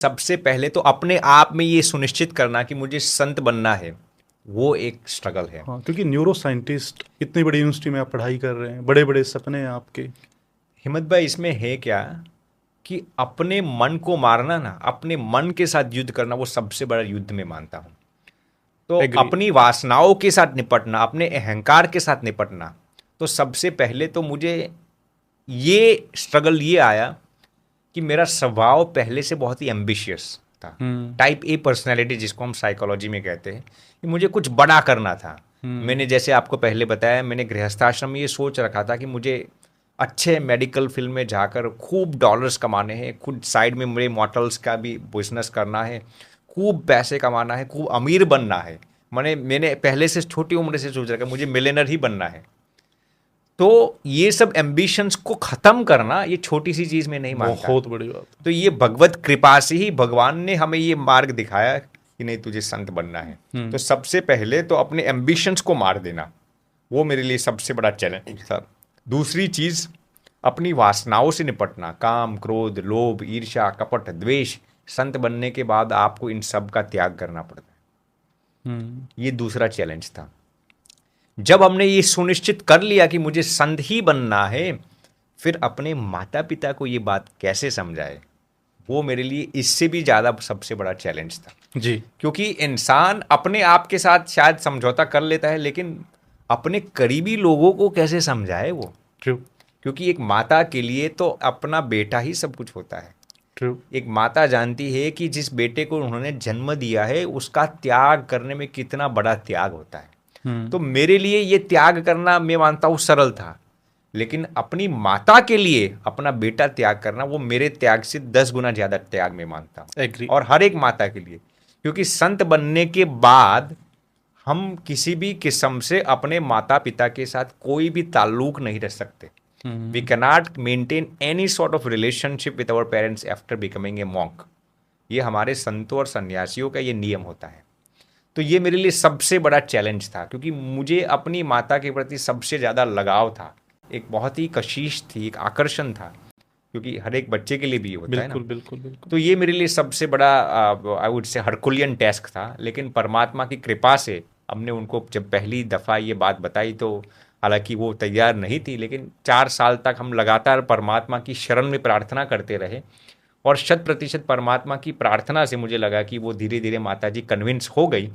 सबसे पहले तो अपने आप में ये सुनिश्चित करना कि मुझे संत बनना है, वो एक स्ट्रगल है। हाँ, क्योंकि न्यूरो साइंटिस्ट, इतनी बड़ी यूनिवर्सिटी में आप पढ़ाई कर रहे हैं, बड़े बड़े सपने हैं आपके। हिम्मत भाई, इसमें है क्या कि अपने मन को मारना ना, अपने मन के साथ युद्ध करना, वो सबसे बड़ा युद्ध में मानता हूं। तो एग्री। अपनी वासनाओं के साथ निपटना, अपने अहंकार के साथ निपटना, तो सबसे पहले तो मुझे ये स्ट्रगल ये आया कि मेरा स्वभाव पहले से बहुत ही एम्बिशियस था। टाइप ए पर्सनैलिटी जिसको हम साइकोलॉजी में कहते हैं, कि मुझे कुछ बड़ा करना था। मैंने जैसे आपको पहले बताया, मैंने गृहस्थाश्रम में ये सोच रखा था कि मुझे अच्छे मेडिकल फील्ड में जाकर खूब डॉलर्स कमाने हैं, खुद साइड में मेरे मॉडल्स का भी बिजनेस करना है, खूब पैसे कमाना है, खूब अमीर बनना है। मैंने पहले से छोटी उम्र से सोच रखा मुझे मिलियनर ही बनना है। तो ये सब एम्बिशंस को खत्म करना, ये छोटी सी चीज में नहीं मानता। बहुत बड़ी बात। तो ये भगवत कृपा से ही भगवान ने हमें ये मार्ग दिखाया कि नहीं, तुझे संत बनना है। तो सबसे पहले तो अपने एम्बिशंस को मार देना, वो मेरे लिए सबसे बड़ा चैलेंज था। दूसरी चीज, अपनी वासनाओं से निपटना, काम, क्रोध, लोभ, ईर्ष्या, कपट, द्वेष। संत बनने के बाद आपको इन सब का त्याग करना पड़ता है। ये दूसरा चैलेंज था। जब हमने ये सुनिश्चित कर लिया कि मुझे संत ही बनना है, फिर अपने माता पिता को ये बात कैसे समझाए, वो मेरे लिए इससे भी ज़्यादा सबसे बड़ा चैलेंज था जी। क्योंकि इंसान अपने आप के साथ शायद समझौता कर लेता है, लेकिन अपने करीबी लोगों को कैसे समझाए वो। ट्रू। क्योंकि एक माता के लिए तो अपना बेटा ही सब कुछ होता है। ट्रू। एक माता जानती है कि जिस बेटे को उन्होंने जन्म दिया है, उसका त्याग करने में कितना बड़ा त्याग होता है। तो मेरे लिए ये त्याग करना, मैं मानता हूँ, सरल था। लेकिन अपनी माता के लिए अपना बेटा त्याग करना, वो मेरे त्याग से 10 गुना ज्यादा त्याग मैं मानता हूँ। एग्री। और हर एक माता के लिए, क्योंकि संत बनने के बाद हम किसी भी किस्म से अपने माता पिता के साथ कोई भी ताल्लुक नहीं रख सकते। We cannot maintain any sort of relationship with our parents after becoming a monk. ये हमारे संतों और सन्यासियों का ये नियम होता है। तो ये मेरे लिए सबसे बड़ा चैलेंज था, क्योंकि मुझे अपनी माता के प्रति सबसे ज़्यादा लगाव था। एक बहुत ही कशिश थी, एक आकर्षण था, क्योंकि हर एक बच्चे के लिए भी होता है ना। बिल्कुल बिल्कुल बिल्कुल। तो ये मेरे लिए सबसे बड़ा I would say Herculean task था। लेकिन परमात्मा की कृपा से हमने उनको जब पहली दफ़ा ये बात बताई, तो हालांकि वो तैयार नहीं थी, लेकिन 4 साल तक हम लगातार परमात्मा की शरण में प्रार्थना करते रहे। और 100% परमात्मा की प्रार्थना से मुझे लगा कि वो धीरे धीरे माता जी कन्विंस हो गई।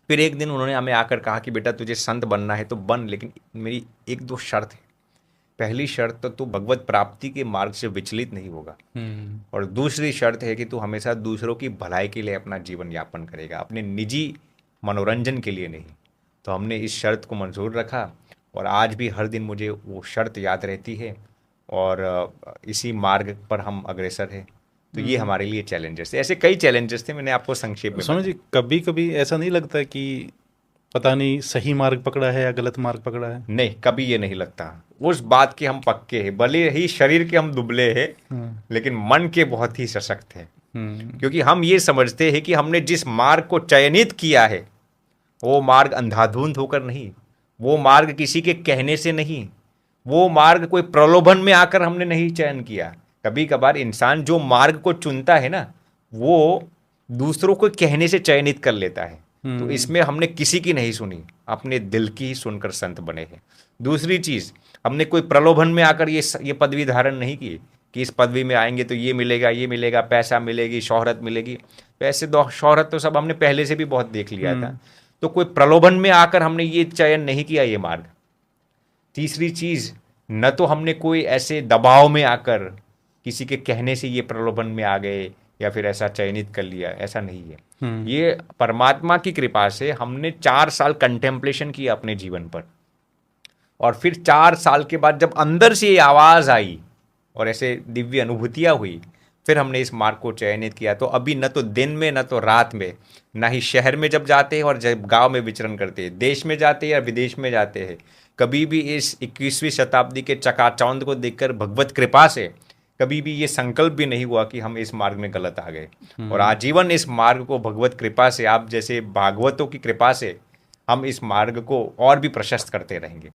फिर एक दिन उन्होंने हमें आकर कहा कि बेटा तुझे संत बनना है तो बन, लेकिन मेरी 1-2 शर्त है। पहली शर्त तो तू भगवत प्राप्ति के मार्ग से विचलित नहीं होगा, और दूसरी शर्त है कि तू हमेशा दूसरों की भलाई के लिए अपना जीवन यापन करेगा, अपने निजी मनोरंजन के लिए नहीं। तो हमने इस शर्त को मंजूर रखा, और आज भी हर दिन मुझे वो शर्त याद रहती है, और इसी मार्ग पर हम अग्रसर हैं। तो ये हमारे लिए चैलेंजेस थे। ऐसे कई चैलेंजेस थे, मैंने आपको संक्षेप में स्वामी जी, कभी कभी ऐसा नहीं लगता कि पता नहीं सही मार्ग पकड़ा है या गलत मार्ग पकड़ा है? नहीं, कभी ये नहीं लगता। उस बात के हम पक्के हैं, भले ही शरीर के हम दुबले हैं, लेकिन मन के बहुत ही सशक्त हैं। क्योंकि हम ये समझते हैं कि हमने जिस मार्ग को चयनित किया है, वो मार्ग अंधाधुंध होकर नहीं, वो मार्ग किसी के कहने से नहीं, वो मार्ग कोई प्रलोभन में आकर हमने नहीं चयन किया। कभी कभार इंसान जो मार्ग को चुनता है ना, वो दूसरों को कहने से चयनित कर लेता है। तो इसमें हमने किसी की नहीं सुनी, अपने दिल की ही सुनकर संत बने हैं। दूसरी चीज, हमने कोई प्रलोभन में आकर ये पदवी धारण नहीं की कि इस पदवी में आएंगे तो ये मिलेगा, ये मिलेगा, पैसा मिलेगी, शोहरत मिलेगी। पैसे दो शोहरत तो सब हमने पहले से भी बहुत देख लिया था। तो कोई प्रलोभन में आकर हमने ये चयन नहीं किया ये मार्ग। तीसरी चीज, न तो हमने कोई ऐसे दबाव में आकर किसी के कहने से ये प्रलोभन में आ गए या फिर ऐसा चयनित कर लिया, ऐसा नहीं है। ये परमात्मा की कृपा से हमने 4 साल कंटेम्पलेशन किया अपने जीवन पर, और फिर 4 साल के बाद जब अंदर से ये आवाज़ आई और ऐसे दिव्य अनुभूतियाँ हुई, फिर हमने इस मार्ग को चयनित किया। तो अभी न तो दिन में, न तो रात में, ना ही शहर में जब जाते हैं और जब गांव में विचरण करते हैं, देश में जाते हैं या विदेश में जाते हैं, कभी भी इस 21वीं शताब्दी के चकाचौंध को देखकर भगवत कृपा से कभी भी ये संकल्प भी नहीं हुआ कि हम इस मार्ग में गलत आ गए। और आजीवन इस मार्ग को भगवत कृपा से, आप जैसे भागवतों की कृपा से, हम इस मार्ग को और भी प्रशस्त करते रहेंगे।